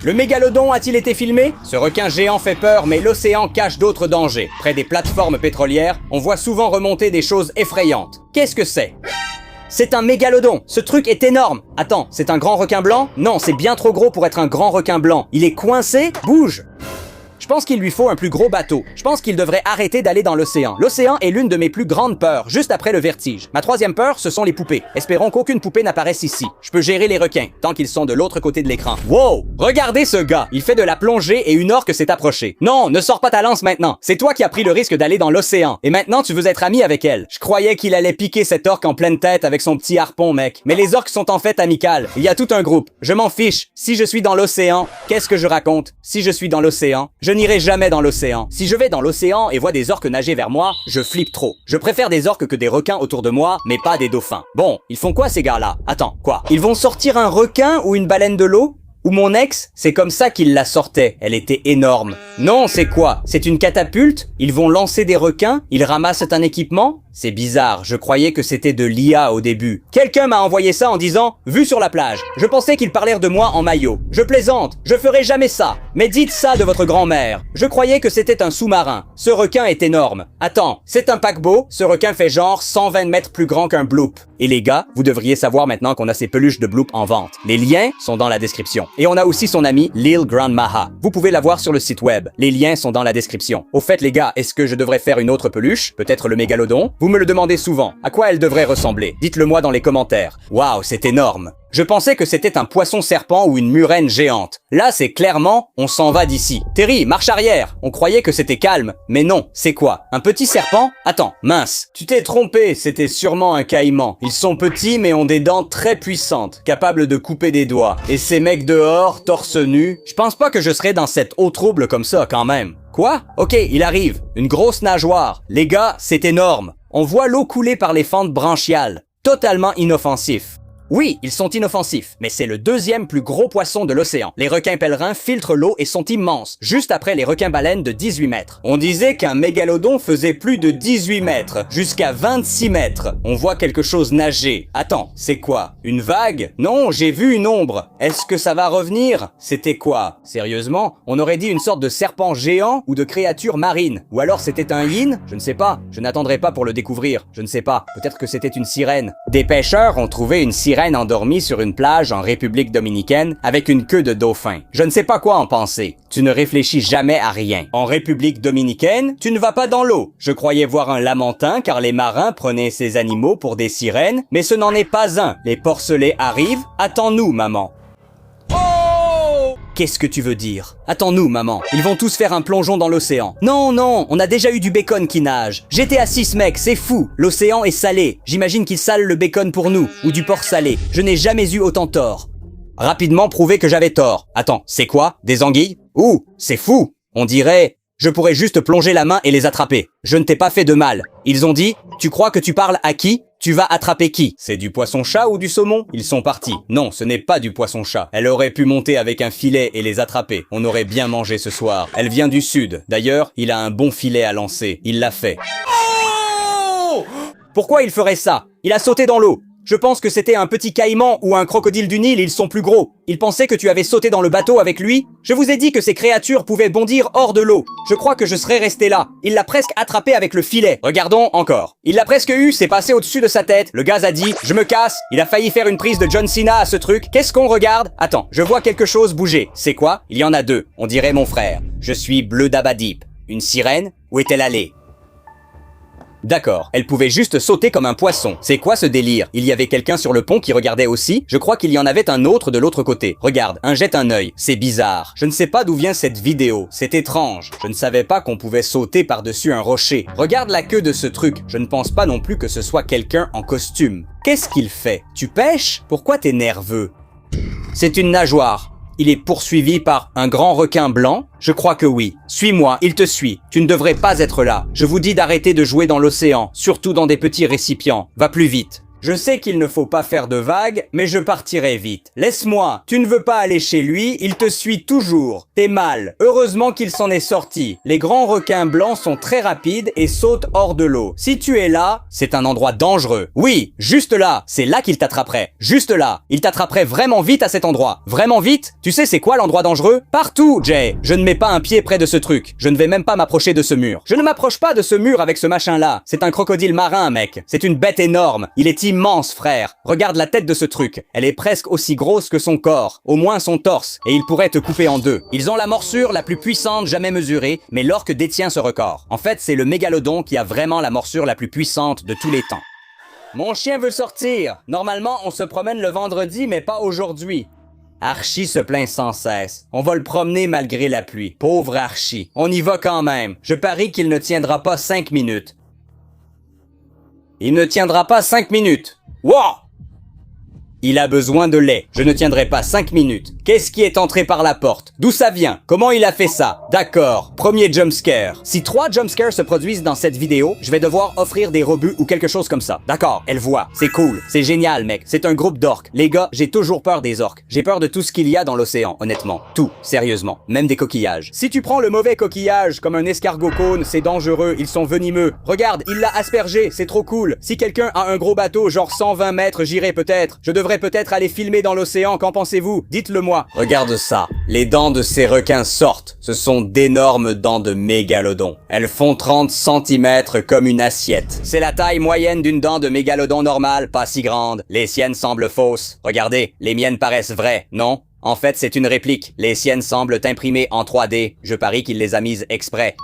Le mégalodon a-t-il été filmé? Ce requin géant fait peur, mais l'océan cache d'autres dangers. Près des plateformes pétrolières, on voit souvent remonter des choses effrayantes. Qu'est-ce que c'est? C'est un mégalodon. Ce truc est énorme. Attends, c'est un grand requin blanc? Non, c'est bien trop gros pour être un grand requin blanc. Il est coincé? Bouge! Je pense qu'il lui faut un plus gros bateau. Je pense qu'il devrait arrêter d'aller dans l'océan. L'océan est l'une de mes plus grandes peurs, juste après le vertige. Ma troisième peur, ce sont les poupées. Espérons qu'aucune poupée n'apparaisse ici. Je peux gérer les requins, tant qu'ils sont de l'autre côté de l'écran. Wow! Regardez ce gars! Il fait de la plongée et une orque s'est approchée. Non, ne sors pas ta lance maintenant. C'est toi qui as pris le risque d'aller dans l'océan. Et maintenant, tu veux être ami avec elle. Je croyais qu'il allait piquer cette orque en pleine tête avec son petit harpon, mec. Mais les orques sont en fait amicales. Il y a tout un groupe. Je m'en fiche. Si je suis dans l'océan, qu'est-ce que je raconte? Si je suis dans l'océan, je n'irai jamais dans l'océan. Si je vais dans l'océan et vois des orques nager vers moi, je flippe trop. Je préfère des orques que des requins autour de moi, mais pas des dauphins. Bon, ils font quoi ces gars-là? Attends, quoi? Ils vont sortir un requin ou une baleine de l'eau? Ou mon ex, c'est comme ça qu'il la sortait. Elle était énorme. Non, c'est quoi? C'est une catapulte? Ils vont lancer des requins? Ils ramassent un équipement? C'est bizarre, je croyais que c'était de l'IA au début. Quelqu'un m'a envoyé ça en disant « Vue sur la plage ». Je pensais qu'ils parlèrent de moi en maillot. Je plaisante, je ferai jamais ça. Mais dites ça de votre grand-mère. Je croyais que c'était un sous-marin. Ce requin est énorme. Attends, c'est un paquebot? Ce requin fait genre 120 mètres plus grand qu'un bloop. Et les gars, vous devriez savoir maintenant qu'on a ces peluches de bloop en vente. Les liens sont dans la description. Et on a aussi son ami Lil Grandmaha. Vous pouvez la voir sur le site web. Les liens sont dans la description. Au fait les gars, est-ce que je devrais faire une autre peluche? Peut-être le mégalodon? Vous me le demandez souvent. À quoi elle devrait ressembler? Dites-le moi dans les commentaires. Waouh, c'est énorme. Je pensais que c'était un poisson-serpent ou une murène géante. Là, c'est clairement, on s'en va d'ici. Terry, marche arrière. On croyait que c'était calme. Mais non, c'est quoi? Un petit serpent? Attends, mince. Tu t'es trompé, c'était sûrement un caïman. Ils sont petits mais ont des dents très puissantes, capables de couper des doigts. Et ces mecs dehors, torse nu, je pense pas que je serais dans cette eau trouble comme ça quand même. Quoi? Ok, il arrive. Une grosse nageoire. Les gars, c'est énorme. On voit l'eau couler par les fentes branchiales. Totalement inoffensif. Oui, ils sont inoffensifs, mais c'est le deuxième plus gros poisson de l'océan. Les requins pèlerins filtrent l'eau et sont immenses, juste après les requins-baleines de 18 mètres. On disait qu'un mégalodon faisait plus de 18 mètres, jusqu'à 26 mètres. On voit quelque chose nager. Attends, c'est quoi? Une vague? Non, j'ai vu une ombre. Est-ce que ça va revenir? C'était quoi? Sérieusement? On aurait dit une sorte de serpent géant ou de créature marine. Ou alors c'était un yin? Je ne sais pas. Je n'attendrai pas pour le découvrir. Je ne sais pas. Peut-être que c'était une sirène. Des pêcheurs ont trouvé une sirène endormie sur une plage en République dominicaine avec une queue de dauphin. Je ne sais pas quoi en penser. Tu ne réfléchis jamais à rien. En République dominicaine, tu ne vas pas dans l'eau. Je croyais voir un lamantin car les marins prenaient ces animaux pour des sirènes, mais ce n'en est pas un. Les porcelets arrivent. Attends-nous, maman. Qu'est-ce que tu veux dire? Attends-nous, maman. Ils vont tous faire un plongeon dans l'océan. Non, non, on a déjà eu du bacon qui nage. GTA 6, mec, c'est fou. L'océan est salé. J'imagine qu'ils salent le bacon pour nous. Ou du porc salé. Je n'ai jamais eu autant tort. Rapidement prouver que j'avais tort. Attends, c'est quoi? Des anguilles? Ouh, c'est fou. On dirait... Je pourrais juste plonger la main et les attraper. Je ne t'ai pas fait de mal. Ils ont dit, tu crois que tu parles à qui? Tu vas attraper qui? C'est du poisson-chat ou du saumon? Ils sont partis. Non, ce n'est pas du poisson-chat. Elle aurait pu monter avec un filet et les attraper. On aurait bien mangé ce soir. Elle vient du sud. D'ailleurs, il a un bon filet à lancer. Il l'a fait. Oh! Pourquoi il ferait ça? Il a sauté dans l'eau. Je pense que c'était un petit caïman ou un crocodile du Nil, ils sont plus gros. Il pensait que tu avais sauté dans le bateau avec lui? Je vous ai dit que ces créatures pouvaient bondir hors de l'eau. Je crois que je serais resté là. Il l'a presque attrapé avec le filet. Regardons encore. Il l'a presque eu, c'est passé au-dessus de sa tête. Le gaz a dit, je me casse. Il a failli faire une prise de John Cena à ce truc. Qu'est-ce qu'on regarde? Attends, je vois quelque chose bouger. C'est quoi? Il y en a deux. On dirait mon frère. Je suis Bleu Dabadip. Une sirène? Où est-elle allée? D'accord, elle pouvait juste sauter comme un poisson. C'est quoi ce délire? Il y avait quelqu'un sur le pont qui regardait aussi? Je crois qu'il y en avait un autre de l'autre côté. Regarde, jette un œil. C'est bizarre. Je ne sais pas d'où vient cette vidéo. C'est étrange. Je ne savais pas qu'on pouvait sauter par-dessus un rocher. Regarde la queue de ce truc. Je ne pense pas non plus que ce soit quelqu'un en costume. Qu'est-ce qu'il fait? Tu pêches? Pourquoi t'es nerveux? C'est une nageoire. Il est poursuivi par un grand requin blanc? Je crois que oui. Suis-moi, il te suit. Tu ne devrais pas être là. Je vous dis d'arrêter de jouer dans l'océan, surtout dans des petits récipients. Va plus vite. Je sais qu'il ne faut pas faire de vagues, mais je partirai vite. Laisse-moi. Tu ne veux pas aller chez lui, il te suit toujours. T'es mal. Heureusement qu'il s'en est sorti. Les grands requins blancs sont très rapides et sautent hors de l'eau. Si tu es là, c'est un endroit dangereux. Oui, juste là. C'est là qu'il t'attraperait. Juste là. Il t'attraperait vraiment vite à cet endroit. Vraiment vite? Tu sais c'est quoi l'endroit dangereux? Partout, Jay. Je ne mets pas un pied près de ce truc. Je ne vais même pas m'approcher de ce mur. Je ne m'approche pas de ce mur avec ce machin-là. C'est un crocodile marin, mec. C'est une bête énorme. Il est immense, frère. Regarde la tête de ce truc. Elle est presque aussi grosse que son corps. Au moins son torse. Et il pourrait te couper en deux. Ils ont la morsure la plus puissante jamais mesurée, mais l'orque détient ce record. En fait, c'est le mégalodon qui a vraiment la morsure la plus puissante de tous les temps. Mon chien veut sortir. Normalement, on se promène le vendredi, mais pas aujourd'hui. Archie se plaint sans cesse. On va le promener malgré la pluie. Pauvre Archie. On y va quand même. Je parie qu'il ne tiendra pas 5 minutes. Il ne tiendra pas 5 minutes. Wow! Il a besoin de lait. Je ne tiendrai pas 5 minutes. Qu'est-ce qui est entré par la porte? D'où ça vient? Comment il a fait ça? D'accord. Premier jumpscare. Si 3 jumpscares se produisent dans cette vidéo, je vais devoir offrir des rebuts ou quelque chose comme ça. D'accord, elle voit. C'est cool. C'est génial, mec. C'est un groupe d'orques. Les gars, j'ai toujours peur des orques. J'ai peur de tout ce qu'il y a dans l'océan, honnêtement. Tout. Sérieusement. Même des coquillages. Si tu prends le mauvais coquillage, comme un escargot cône, c'est dangereux. Ils sont venimeux. Regarde, il l'a aspergé. C'est trop cool. Si quelqu'un a un gros bateau, genre 120 mètres, j'irai peut-être. Je devrais peut-être aller filmer dans l'océan. Qu'en pensez-vous? Dites-le moi. Regarde ça. Les dents de ces requins sortent. Ce sont d'énormes dents de mégalodon. Elles font 30 cm comme une assiette. C'est la taille moyenne d'une dent de mégalodon normale, pas si grande. Les siennes semblent fausses. Regardez, les miennes paraissent vraies, non? En fait, c'est une réplique. Les siennes semblent imprimées en 3D. Je parie qu'il les a mises exprès.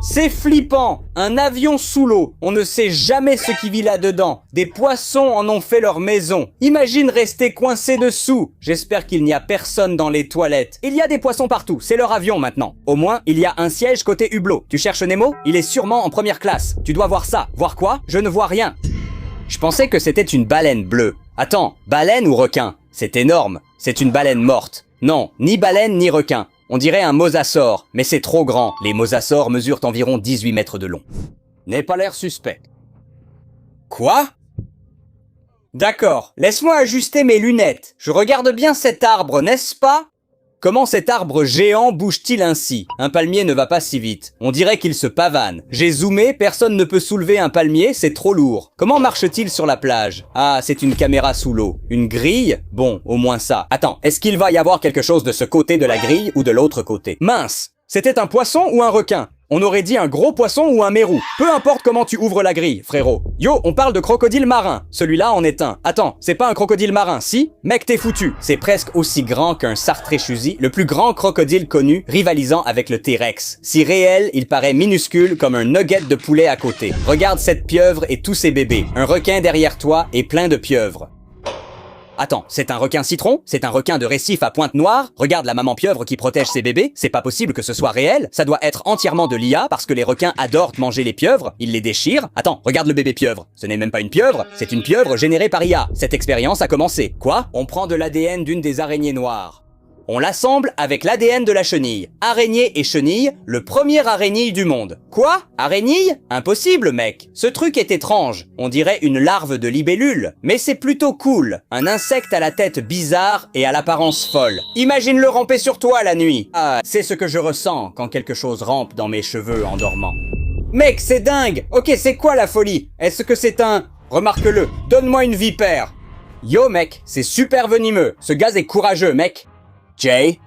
C'est flippant! Un avion sous l'eau. On ne sait jamais ce qui vit là-dedans. Des poissons en ont fait leur maison. Imagine rester coincé dessous. J'espère qu'il n'y a personne dans les toilettes. Il y a des poissons partout. C'est leur avion maintenant. Au moins, il y a un siège côté hublot. Tu cherches Nemo? Il est sûrement en première classe. Tu dois voir ça. Voir quoi? Je ne vois rien. Je pensais que c'était une baleine bleue. Attends, baleine ou requin? C'est énorme. C'est une baleine morte. Non, ni baleine ni requin. On dirait un mosasaure, mais c'est trop grand. Les mosasaures mesurent environ 18 mètres de long. N'aie pas l'air suspect. Quoi? D'accord, laisse-moi ajuster mes lunettes. Je regarde bien cet arbre, n'est-ce pas? Comment cet arbre géant bouge-t-il ainsi? Un palmier ne va pas si vite. On dirait qu'il se pavane. J'ai zoomé, personne ne peut soulever un palmier, c'est trop lourd. Comment marche-t-il sur la plage? Ah, c'est une caméra sous l'eau. Une grille? Bon, au moins ça. Attends, est-ce qu'il va y avoir quelque chose de ce côté de la grille ou de l'autre côté? Mince! C'était un poisson ou un requin? On aurait dit un gros poisson ou un mérou. Peu importe comment tu ouvres la grille, frérot. Yo, on parle de crocodile marin. Celui-là en est un. Attends, c'est pas un crocodile marin, si? Mec, t'es foutu. C'est presque aussi grand qu'un sartréchusi, le plus grand crocodile connu, rivalisant avec le T-Rex. Si réel, il paraît minuscule comme un nugget de poulet à côté. Regarde cette pieuvre et tous ses bébés. Un requin derrière toi et plein de pieuvres. Attends, c'est un requin citron? C'est un requin de récif à pointe noire? Regarde la maman pieuvre qui protège ses bébés? C'est pas possible que ce soit réel. Ça doit être entièrement de l'IA parce que les requins adorent manger les pieuvres. Ils les déchirent. Attends, regarde le bébé pieuvre. Ce n'est même pas une pieuvre, c'est une pieuvre générée par IA. Cette expérience a commencé. Quoi? On prend de l'ADN d'une des araignées noires. On l'assemble avec l'ADN de la chenille. Araignée et chenille, le premier araignée du monde. Quoi? Araignée? Impossible, mec. Ce truc est étrange. On dirait une larve de libellule. Mais c'est plutôt cool. Un insecte à la tête bizarre et à l'apparence folle. Imagine-le ramper sur toi la nuit. Ah, c'est ce que je ressens quand quelque chose rampe dans mes cheveux en dormant. Mec, c'est dingue. Ok, c'est quoi la folie? Est-ce que c'est un... Remarque-le. Donne-moi une vipère. Yo, mec, c'est super venimeux. Ce gaz est courageux, mec. Jay,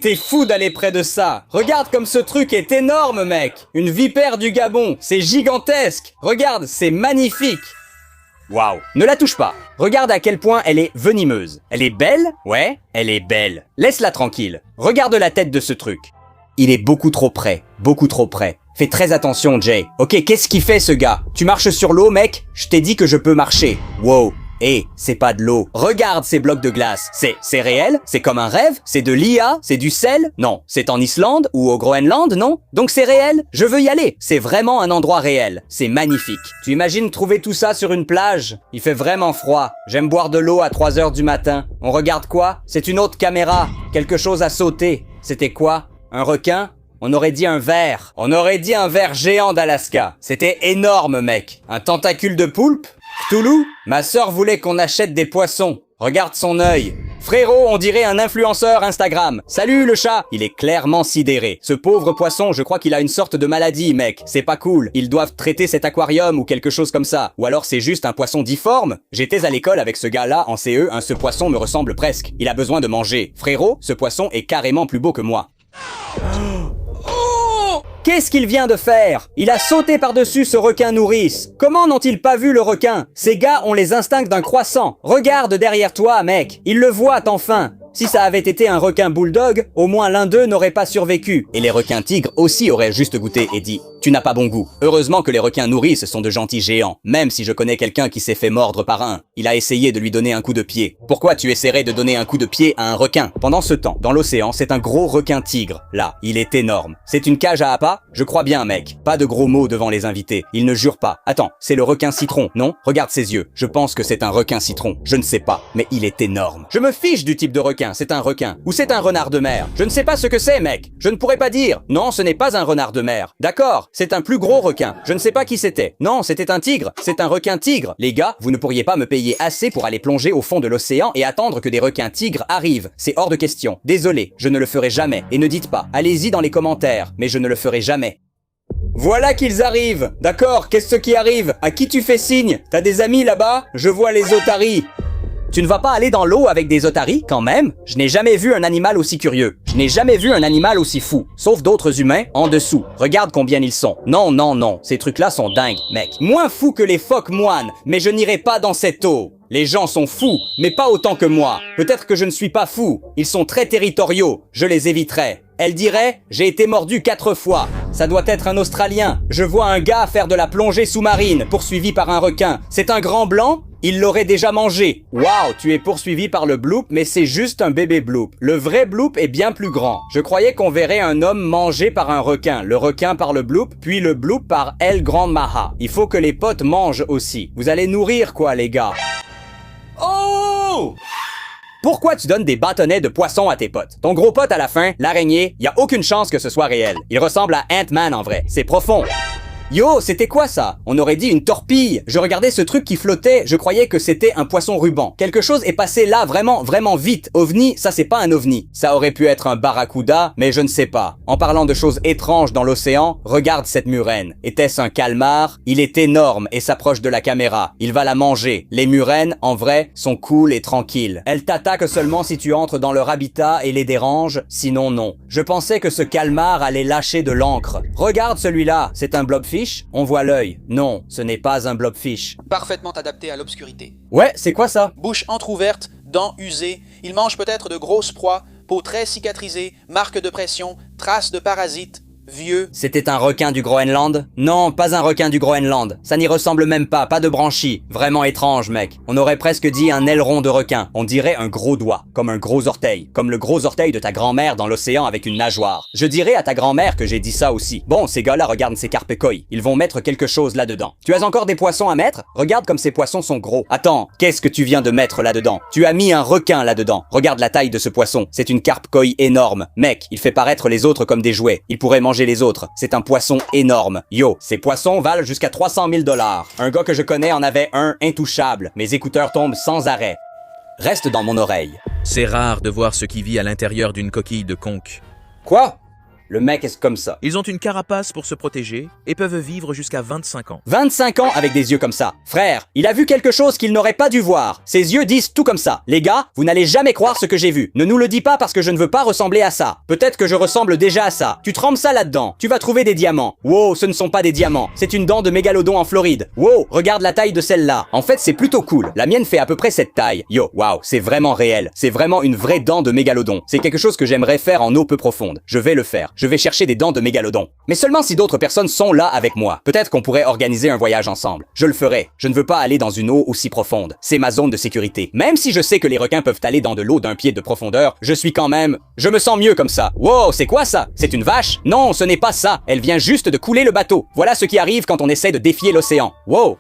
t'es fou d'aller près de ça. Regarde comme ce truc est énorme, mec. Une vipère du Gabon, c'est gigantesque. Regarde, c'est magnifique. Waouh. Ne la touche pas. Regarde à quel point elle est venimeuse. Elle est belle? Ouais, elle est belle. Laisse-la tranquille. Regarde la tête de ce truc. Il est beaucoup trop près. Beaucoup trop près. Fais très attention, Jay. Ok, qu'est-ce qu'il fait, ce gars? Tu marches sur l'eau, mec? Je t'ai dit que je peux marcher. Wow. Eh, c'est pas de l'eau. Regarde ces blocs de glace. C'est réel? C'est comme un rêve? C'est de l'IA? C'est du sel? Non. C'est en Islande ou au Groenland, non? Donc c'est réel? Je veux y aller. C'est vraiment un endroit réel. C'est magnifique. Tu imagines trouver tout ça sur une plage? Il fait vraiment froid. J'aime boire de l'eau à 3 heures du matin. On regarde quoi? C'est une autre caméra. Quelque chose à sauter. C'était quoi? Un requin? On aurait dit un ver. On aurait dit un ver géant d'Alaska. C'était énorme, mec. Un tentacule de poulpe? Cthulhu? Ma sœur voulait qu'on achète des poissons. Regarde son œil. Frérot, on dirait un influenceur Instagram. Salut le chat. Il est clairement sidéré. Ce pauvre poisson, je crois qu'il a une sorte de maladie, mec. C'est pas cool. Ils doivent traiter cet aquarium ou quelque chose comme ça. Ou alors c'est juste un poisson difforme. J'étais à l'école avec ce gars-là en CE, ce poisson me ressemble presque. Il a besoin de manger. Frérot, ce poisson est carrément plus beau que moi. Qu'est-ce qu'il vient de faire? Il a sauté par-dessus ce requin nourrice. Comment n'ont-ils pas vu le requin? Ces gars ont les instincts d'un croissant. Regarde derrière toi, mec. Ils le voient enfin. Si ça avait été un requin bulldog, au moins l'un d'eux n'aurait pas survécu. Et les requins tigres aussi auraient juste goûté et dit « Tu n'as pas bon goût ». Heureusement que les requins nourrices sont de gentils géants, même si je connais quelqu'un qui s'est fait mordre par un. Il a essayé de lui donner un coup de pied. Pourquoi tu essaierais de donner un coup de pied à un requin? Pendant ce temps, dans l'océan, c'est un gros requin tigre. Là, il est énorme. C'est une cage à appât? Je crois bien, mec. Pas de gros mots devant les invités. Il ne jure pas. Attends, c'est le requin citron, non? Regarde ses yeux. Je pense que c'est un requin citron. Je ne sais pas, mais il est énorme. Je me fiche du type de requin. C'est un requin. Ou c'est un renard de mer. Je ne sais pas ce que c'est, mec. Je ne pourrais pas dire. Non, ce n'est pas un renard de mer. D'accord, c'est un plus gros requin. Je ne sais pas qui c'était. Non, c'était un tigre. C'est un requin tigre. Les gars, vous ne pourriez pas me payer assez pour aller plonger au fond de l'océan et attendre que des requins tigres arrivent. C'est hors de question. Désolé, je ne le ferai jamais. Et ne dites pas. Allez-y dans les commentaires. Mais je ne le ferai jamais. Voilà qu'ils arrivent. D'accord, qu'est-ce qui arrive? À qui tu fais signe? T'as des amis là-bas? Je vois les otaries. Tu ne vas pas aller dans l'eau avec des otaries, quand même? Je n'ai jamais vu un animal aussi curieux. Je n'ai jamais vu un animal aussi fou. Sauf d'autres humains en dessous. Regarde combien ils sont. Non, non, non. Ces trucs-là sont dingues, mec. Moins fous que les phoques moines, mais je n'irai pas dans cette eau. Les gens sont fous, mais pas autant que moi. Peut-être que je ne suis pas fou. Ils sont très territoriaux. Je les éviterai. Elle dirait, j'ai été mordu 4 fois. Ça doit être un Australien. Je vois un gars faire de la plongée sous-marine, poursuivi par un requin. C'est un grand blanc? Il l'aurait déjà mangé. Waouh, tu es poursuivi par le bloop, mais c'est juste un bébé bloop. Le vrai bloop est bien plus grand. Je croyais qu'on verrait un homme mangé par un requin, le requin par le bloop, puis le bloop par El Grand Maha. Il faut que les potes mangent aussi. Vous allez nourrir quoi, les gars? Oh! Pourquoi tu donnes des bâtonnets de poisson à tes potes? Ton gros pote à la fin, l'araignée, y a aucune chance que ce soit réel. Il ressemble à Ant-Man en vrai. C'est profond. Yo, c'était quoi ça? On aurait dit une torpille. Je regardais ce truc qui flottait, je croyais que c'était un poisson ruban. Quelque chose est passé là vraiment vite. OVNI, ça c'est pas un ovni. Ça aurait pu être un barracuda, mais je ne sais pas. En parlant de choses étranges dans l'océan, regarde cette murène. Était-ce un calmar? Il est énorme et s'approche de la caméra. Il va la manger. Les murènes, en vrai, sont cool et tranquilles. Elles t'attaquent seulement si tu entres dans leur habitat et les déranges, sinon non. Je pensais que ce calmar allait lâcher de l'encre. Regarde celui-là, c'est un blobfish? On voit l'œil. Non, ce n'est pas un blobfish. Parfaitement adapté à l'obscurité. Ouais, c'est quoi ça? Bouche entrouverte, dents usées, il mange peut-être de grosses proies, peau très cicatrisée, marque de pression, traces de parasites, vieux. C'était un requin du Groenland? Non, pas un requin du Groenland. Ça n'y ressemble même pas de branchies. Vraiment étrange, mec. On aurait presque dit un aileron de requin. On dirait un gros doigt, comme un gros orteil. Comme le gros orteil de ta grand-mère dans l'océan avec une nageoire. Je dirais à ta grand-mère que j'ai dit ça aussi. Bon, ces gars-là regardent ces carpe koi. Ils vont mettre quelque chose là-dedans. Tu as encore des poissons à mettre? Regarde comme ces poissons sont gros. Attends, qu'est-ce que tu viens de mettre là-dedans? Tu as mis un requin là-dedans. Regarde la taille de ce poisson. C'est une carpe koi énorme. Mec, il fait paraître les autres comme des jouets. Il pourrait manger les autres. C'est un poisson énorme. Yo, ces poissons valent jusqu'à 300 000 $. Un gars que je connais en avait un intouchable. Mes écouteurs tombent sans arrêt. Reste dans mon oreille. C'est rare de voir ce qui vit à l'intérieur d'une coquille de conque. Quoi? Le mec est comme ça. Ils ont une carapace pour se protéger et peuvent vivre jusqu'à 25 ans. 25 ans avec des yeux comme ça. Frère, il a vu quelque chose qu'il n'aurait pas dû voir. Ses yeux disent tout comme ça. Les gars, vous n'allez jamais croire ce que j'ai vu. Ne nous le dis pas parce que je ne veux pas ressembler à ça. Peut-être que je ressemble déjà à ça. Tu trempes ça là-dedans. Tu vas trouver des diamants. Wow, ce ne sont pas des diamants. C'est une dent de mégalodon en Floride. Wow, regarde la taille de celle-là. En fait, c'est plutôt cool. La mienne fait à peu près cette taille. Yo, wow, c'est vraiment réel. C'est vraiment une vraie dent de mégalodon. C'est quelque chose que j'aimerais faire en eau peu profonde. Je vais le faire. Je vais chercher des dents de mégalodon. Mais seulement si d'autres personnes sont là avec moi. Peut-être qu'on pourrait organiser un voyage ensemble. Je le ferai. Je ne veux pas aller dans une eau aussi profonde. C'est ma zone de sécurité. Même si je sais que les requins peuvent aller dans de l'eau d'un pied de profondeur, je suis quand même... Je me sens mieux comme ça. Wow, c'est quoi ça? C'est une vache? Non, ce n'est pas ça. Elle vient juste de couler le bateau. Voilà ce qui arrive quand on essaie de défier l'océan. Wow.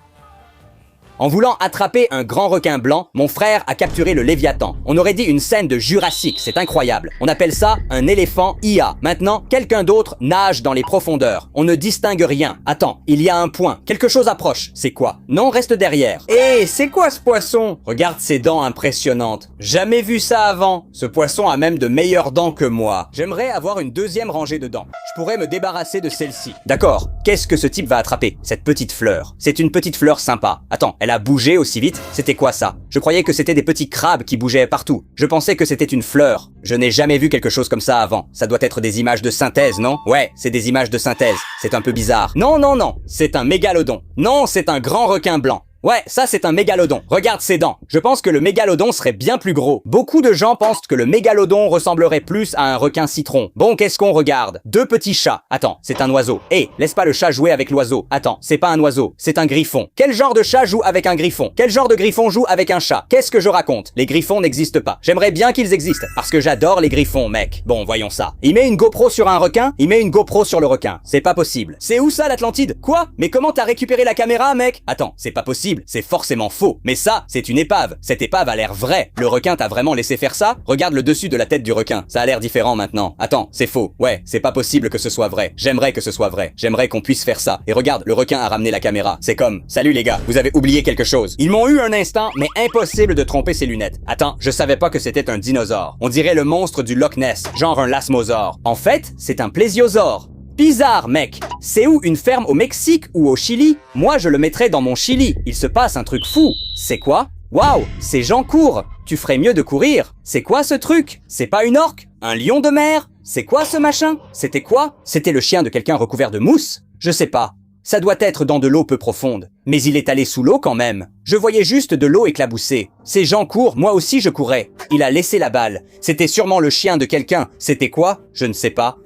En voulant attraper un grand requin blanc, mon frère a capturé le Léviathan. On aurait dit une scène de Jurassique, c'est incroyable. On appelle ça un éléphant IA. Maintenant, quelqu'un d'autre nage dans les profondeurs. On ne distingue rien. Attends, il y a un point. Quelque chose approche. C'est quoi? Non, reste derrière. Hé, c'est quoi ce poisson? Regarde ses dents impressionnantes. Jamais vu ça avant. Ce poisson a même de meilleures dents que moi. J'aimerais avoir une deuxième rangée de dents. Je pourrais me débarrasser de celle-ci. D'accord. Qu'est-ce que ce type va attraper? Cette petite fleur. C'est une petite fleur sympa. Attends, elle a bougé aussi vite? C'était quoi ça? Je croyais que c'était des petits crabes qui bougeaient partout. Je pensais que c'était une fleur. Je n'ai jamais vu quelque chose comme ça avant. Ça doit être des images de synthèse, non? Ouais, c'est des images de synthèse. C'est un peu bizarre. Non, non, non. C'est un mégalodon. Non, c'est un grand requin blanc. Ouais, ça c'est un mégalodon. Regarde ses dents. Je pense que le mégalodon serait bien plus gros. Beaucoup de gens pensent que le mégalodon ressemblerait plus à un requin citron. Bon, qu'est-ce qu'on regarde? Deux petits chats. Attends, c'est un oiseau. Hé, laisse pas le chat jouer avec l'oiseau. Attends, c'est pas un oiseau, c'est un griffon. Quel genre de chat joue avec un griffon? Quel genre de griffon joue avec un chat? Qu'est-ce que je raconte? Les griffons n'existent pas. J'aimerais bien qu'ils existent, parce que j'adore les griffons, mec. Bon, voyons ça. Il met une GoPro sur un requin, il met une GoPro sur le requin. C'est pas possible. C'est où ça, l'Atlantide? Quoi? Mais comment t'as récupéré la caméra, mec? Attends, c'est pas possible. C'est forcément faux. Mais ça, c'est une épave. Cette épave a l'air vraie. Le requin t'a vraiment laissé faire ça? Regarde le dessus de la tête du requin. Ça a l'air différent maintenant. Attends, c'est faux. Ouais, c'est pas possible que ce soit vrai. J'aimerais que ce soit vrai. J'aimerais qu'on puisse faire ça. Et regarde, le requin a ramené la caméra. C'est comme, salut les gars, vous avez oublié quelque chose. Ils m'ont eu un instant, mais impossible de tromper ses lunettes. Attends, je savais pas que c'était un dinosaure. On dirait le monstre du Loch Ness, genre un lasmosaure. En fait, c'est un plésiosaure. Bizarre, mec. C'est où, une ferme au Mexique ou au Chili? Moi, je le mettrais dans mon Chili. Il se passe un truc fou. C'est quoi? Waouh, ces gens courent. Tu ferais mieux de courir. C'est quoi ce truc? C'est pas une orque? Un lion de mer? C'est quoi ce machin? C'était quoi? C'était le chien de quelqu'un recouvert de mousse? Je sais pas. Ça doit être dans de l'eau peu profonde. Mais il est allé sous l'eau quand même. Je voyais juste de l'eau éclaboussée. Ces gens courent, moi aussi je courais. Il a laissé la balle. C'était sûrement le chien de quelqu'un. C'était quoi? Je ne sais pas.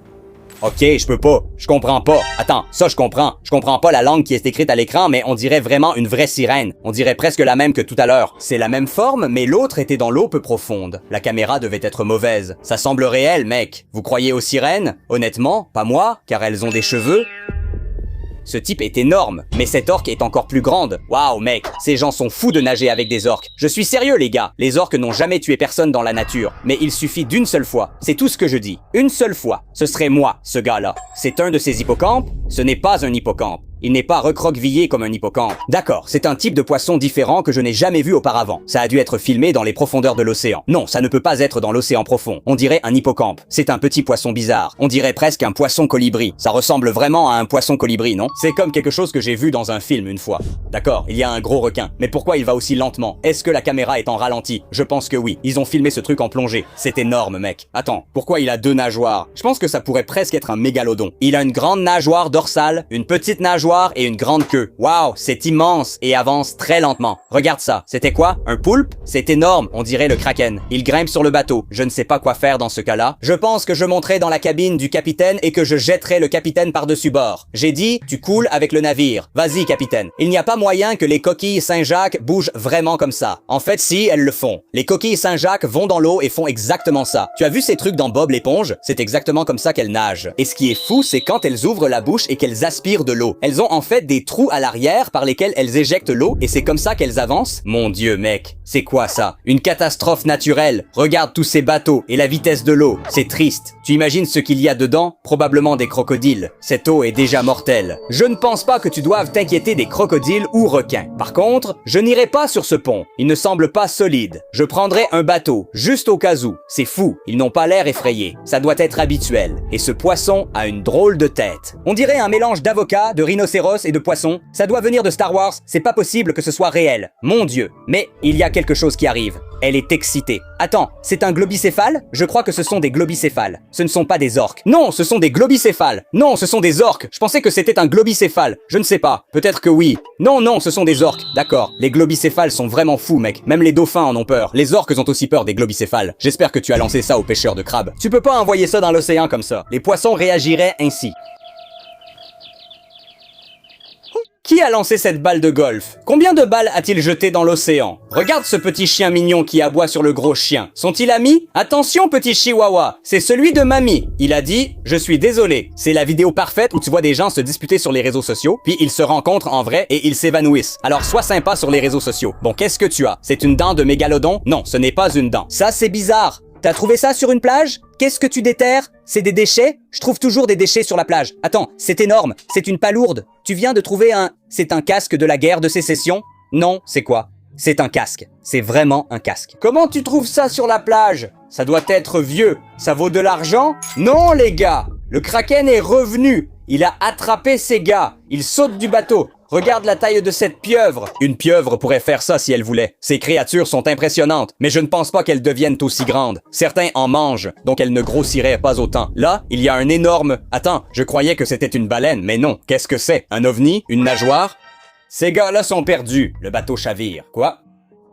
Ok, je peux pas. Je comprends pas. Attends, ça je comprends. Je comprends pas la langue qui est écrite à l'écran, mais on dirait vraiment une vraie sirène. On dirait presque la même que tout à l'heure. C'est la même forme, mais l'autre était dans l'eau peu profonde. La caméra devait être mauvaise. Ça semble réel, mec. Vous croyez aux sirènes? Honnêtement, pas moi, car elles ont des cheveux. Ce type est énorme, mais cette orque est encore plus grande. Waouh, mec, ces gens sont fous de nager avec des orques. Je suis sérieux, les gars. Les orques n'ont jamais tué personne dans la nature, mais il suffit d'une seule fois. C'est tout ce que je dis. Une seule fois. Ce serait moi, ce gars-là. C'est un de ces hippocampes? Ce n'est pas un hippocampe. Il n'est pas recroquevillé comme un hippocampe. D'accord, c'est un type de poisson différent que je n'ai jamais vu auparavant. Ça a dû être filmé dans les profondeurs de l'océan. Non, ça ne peut pas être dans l'océan profond. On dirait un hippocampe. C'est un petit poisson bizarre. On dirait presque un poisson colibri. Ça ressemble vraiment à un poisson colibri, non? C'est comme quelque chose que j'ai vu dans un film une fois. D'accord, il y a un gros requin. Mais pourquoi il va aussi lentement? Est-ce que la caméra est en ralenti? Je pense que oui. Ils ont filmé ce truc en plongée. C'est énorme, mec. Attends, pourquoi il a deux nageoires? Je pense que ça pourrait presque être un mégalodon. Il a une grande nageoire dorsale, une petite nageoire et une grande queue. Waouh, c'est immense et avance très lentement. Regarde ça. C'était quoi? Un poulpe? C'est énorme, on dirait le kraken. Il grimpe sur le bateau. Je ne sais pas quoi faire dans ce cas-là. Je pense que je monterai dans la cabine du capitaine et que je jetterai le capitaine par-dessus bord. J'ai dit, tu coules avec le navire. Vas-y, capitaine. Il n'y a pas moyen que les coquilles Saint-Jacques bougent vraiment comme ça. En fait, si, elles le font. Les coquilles Saint-Jacques vont dans l'eau et font exactement ça. Tu as vu ces trucs dans Bob l'éponge? C'est exactement comme ça qu'elles nagent. Et ce qui est fou, c'est quand elles ouvrent la bouche et qu'elles aspirent de l'eau. Elles ont en fait des trous à l'arrière par lesquels elles éjectent l'eau et c'est comme ça qu'elles avancent. Mon Dieu, mec, c'est quoi ça? Une catastrophe naturelle. Regarde tous ces bateaux et la vitesse de l'eau. C'est triste. Tu imagines ce qu'il y a dedans? Probablement des crocodiles. Cette eau est déjà mortelle. Je ne pense pas que tu doives t'inquiéter des crocodiles ou requins. Par contre, je n'irai pas sur ce pont. Il ne semble pas solide. Je prendrai un bateau, juste au cas où. C'est fou. Ils n'ont pas l'air effrayés. Ça doit être habituel. Et ce poisson a une drôle de tête. On dirait un mélange d'avocat, de rhinocéros et de poisson. Ça doit venir de Star Wars. C'est pas possible que ce soit réel. Mon Dieu. Mais il y a quelque chose qui arrive. Elle est excitée. Attends, c'est un globicéphale? Je crois que ce sont des globicéphales. Ce ne sont pas des orques. Non, ce sont des globicéphales. Non, ce sont des orques. Je pensais que c'était un globicéphale. Je ne sais pas. Peut-être que oui. Non, non, ce sont des orques. D'accord. Les globicéphales sont vraiment fous, mec. Même les dauphins en ont peur. Les orques ont aussi peur des globicéphales. J'espère que tu as lancé ça aux pêcheurs de crabes. Tu peux pas envoyer ça dans l'océan comme ça. Les poissons réagiraient ainsi. Qui a lancé cette balle de golf? Combien de balles a-t-il jeté dans l'océan? Regarde ce petit chien mignon qui aboie sur le gros chien. Sont-ils amis? Attention petit chihuahua, c'est celui de mamie. Il a dit « Je suis désolé ». C'est la vidéo parfaite où tu vois des gens se disputer sur les réseaux sociaux, puis ils se rencontrent en vrai et ils s'évanouissent. Alors sois sympa sur les réseaux sociaux. Bon, qu'est-ce que tu as? C'est une dent de mégalodon? Non, ce n'est pas une dent. Ça, c'est bizarre. T'as trouvé ça sur une plage? Qu'est-ce que tu déterres? C'est des déchets? Je trouve toujours des déchets sur la plage. Attends, c'est énorme. C'est une palourde. Tu viens de trouver un... C'est un casque de la guerre de sécession? Non, c'est quoi? C'est un casque. C'est vraiment un casque. Comment tu trouves ça sur la plage? Ça doit être vieux. Ça vaut de l'argent? Non, les gars. Le Kraken est revenu. Il a attrapé ces gars. Il saute du bateau. Regarde la taille de cette pieuvre. Une pieuvre pourrait faire ça si elle voulait. Ces créatures sont impressionnantes, mais je ne pense pas qu'elles deviennent aussi grandes. Certains en mangent, donc elles ne grossiraient pas autant. Là, il y a un énorme... Attends, je croyais que c'était une baleine, mais non. Qu'est-ce que c'est? Un ovni? Une nageoire? Ces gars-là sont perdus. Le bateau chavire. Quoi?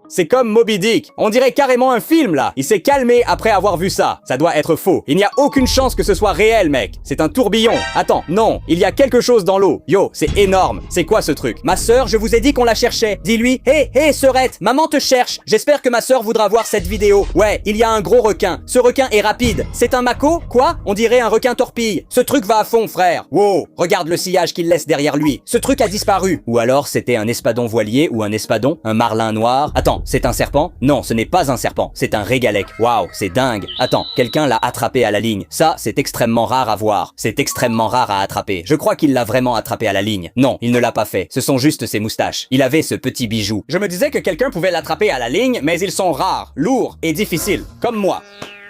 C'est comme Moby Dick. On dirait carrément un film, là. Il s'est calmé après avoir vu ça. Ça doit être faux. Il n'y a aucune chance que ce soit réel, mec. C'est un tourbillon. Attends, non. Il y a quelque chose dans l'eau. Yo, c'est énorme. C'est quoi ce truc? Ma sœur, je vous ai dit qu'on la cherchait. Dis-lui, hé, sœurette, maman te cherche. J'espère que ma sœur voudra voir cette vidéo. Ouais, il y a un gros requin. Ce requin est rapide. C'est un mako? Quoi? On dirait un requin torpille. Ce truc va à fond, frère. Wow, regarde le sillage qu'il laisse derrière lui. Ce truc a disparu. Ou alors, c'était un espadon voilier ou un espadon, un marlin noir. Attends, c'est un serpent? Non, ce n'est pas un serpent, c'est un régalec. Waouh, c'est dingue. Attends, quelqu'un l'a attrapé à la ligne. Ça, c'est extrêmement rare à voir. C'est extrêmement rare à attraper. Je crois qu'il l'a vraiment attrapé à la ligne. Non, il ne l'a pas fait. Ce sont juste ses moustaches. Il avait ce petit bijou. Je me disais que quelqu'un pouvait l'attraper à la ligne, mais ils sont rares, lourds et difficiles, comme moi.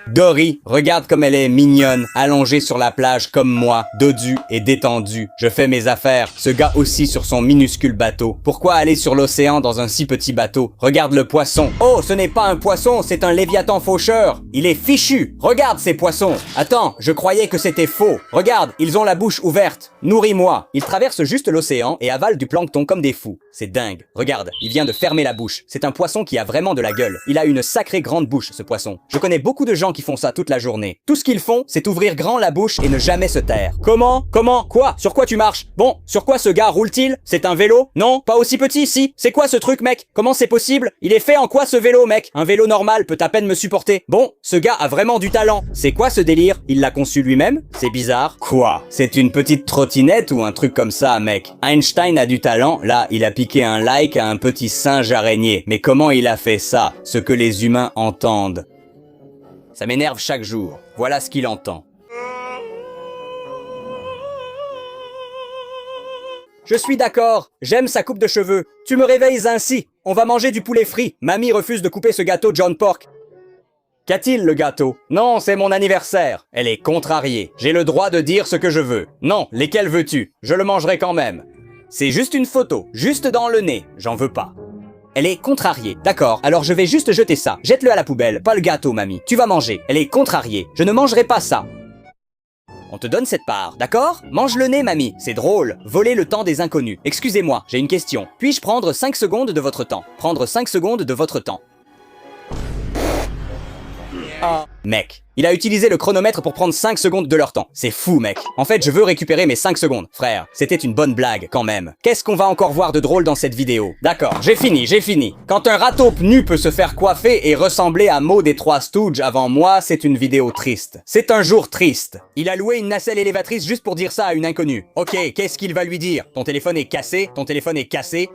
Dory, regarde comme elle est mignonne, allongée sur la plage comme moi, dodue et détendue. Je fais mes affaires. Ce gars aussi sur son minuscule bateau. Pourquoi aller sur l'océan dans un si petit bateau? Regarde le poisson. Oh, ce n'est pas un poisson, c'est un léviathan faucheur. Il est fichu. Regarde ces poissons. Attends, je croyais que c'était faux. Regarde, ils ont la bouche ouverte. Nourris-moi. Ils traversent juste l'océan et avalent du plancton comme des fous. C'est dingue. Regarde, il vient de fermer la bouche. C'est un poisson qui a vraiment de la gueule. Il a une sacrée grande bouche, ce poisson. Je connais beaucoup de gens qui font ça toute la journée. Tout ce qu'ils font, c'est ouvrir grand la bouche et ne jamais se taire. Comment? Quoi? Sur quoi tu marches? Bon, sur quoi ce gars roule-t-il? C'est un vélo? Non, pas aussi petit, si. C'est quoi ce truc, mec? Comment c'est possible? Il est fait en quoi ce vélo, mec? Un vélo normal peut à peine me supporter. Bon, ce gars a vraiment du talent. C'est quoi ce délire? Il l'a conçu lui-même? C'est bizarre. Quoi? C'est une petite trottinette ou un truc comme ça, mec? Einstein a du talent, là, il a piqué un like à un petit singe araignée. Mais comment il a fait ça? Ce que les humains entendent. Ça m'énerve chaque jour. Voilà ce qu'il entend. Je suis d'accord. J'aime sa coupe de cheveux. Tu me réveilles ainsi. On va manger du poulet frit. Mamie refuse de couper ce gâteau John Pork. Qu'a-t-il, le gâteau? Non, c'est mon anniversaire. Elle est contrariée. J'ai le droit de dire ce que je veux. Non, lesquels veux-tu? Je le mangerai quand même. C'est juste une photo. Juste dans le nez. J'en veux pas. Elle est contrariée. D'accord, alors je vais juste jeter ça. Jette-le à la poubelle, pas le gâteau, mamie. Tu vas manger. Elle est contrariée. Je ne mangerai pas ça. On te donne cette part, d'accord? Mange le nez, mamie. C'est drôle. Voler le temps des inconnus. Excusez-moi, j'ai une question. Puis-je prendre 5 secondes de votre temps? Prendre 5 secondes de votre temps. Ah. Mec, il a utilisé le chronomètre pour prendre 5 secondes de leur temps. C'est fou, mec. En fait, je veux récupérer mes 5 secondes. Frère, c'était une bonne blague, quand même. Qu'est-ce qu'on va encore voir de drôle dans cette vidéo? D'accord, j'ai fini. Quand un rataupe nu peut se faire coiffer et ressembler à Mo des Trois Stooges avant moi, c'est une vidéo triste. C'est un jour triste. Il a loué une nacelle élévatrice juste pour dire ça à une inconnue. Ok, qu'est-ce qu'il va lui dire? Ton téléphone est cassé? Ton téléphone est cassé?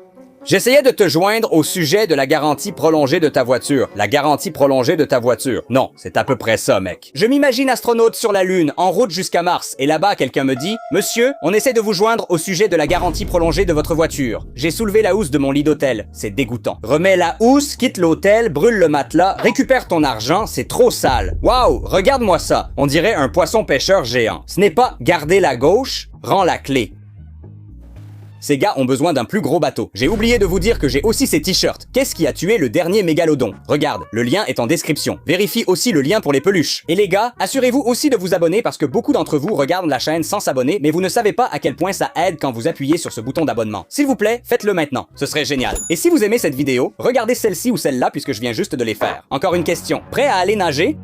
J'essayais de te joindre au sujet de la garantie prolongée de ta voiture. La garantie prolongée de ta voiture. Non, c'est à peu près ça, mec. Je m'imagine astronaute sur la Lune, en route jusqu'à Mars, et là-bas, quelqu'un me dit « Monsieur, on essaie de vous joindre au sujet de la garantie prolongée de votre voiture. J'ai soulevé la housse de mon lit d'hôtel. C'est dégoûtant. Remets la housse, quitte l'hôtel, brûle le matelas, récupère ton argent, c'est trop sale. Waouh, regarde-moi ça. On dirait un poisson pêcheur géant. Ce n'est pas garder la gauche, rends la clé. » Ces gars ont besoin d'un plus gros bateau. J'ai oublié de vous dire que j'ai aussi ces t-shirts. Qu'est-ce qui a tué le dernier mégalodon? Regarde, le lien est en description. Vérifie aussi le lien pour les peluches. Et les gars, assurez-vous aussi de vous abonner parce que beaucoup d'entre vous regardent la chaîne sans s'abonner, mais vous ne savez pas à quel point ça aide quand vous appuyez sur ce bouton d'abonnement. S'il vous plaît, faites-le maintenant. Ce serait génial. Et si vous aimez cette vidéo, regardez celle-ci ou celle-là puisque je viens juste de les faire. Encore une question. Prêt à aller nager?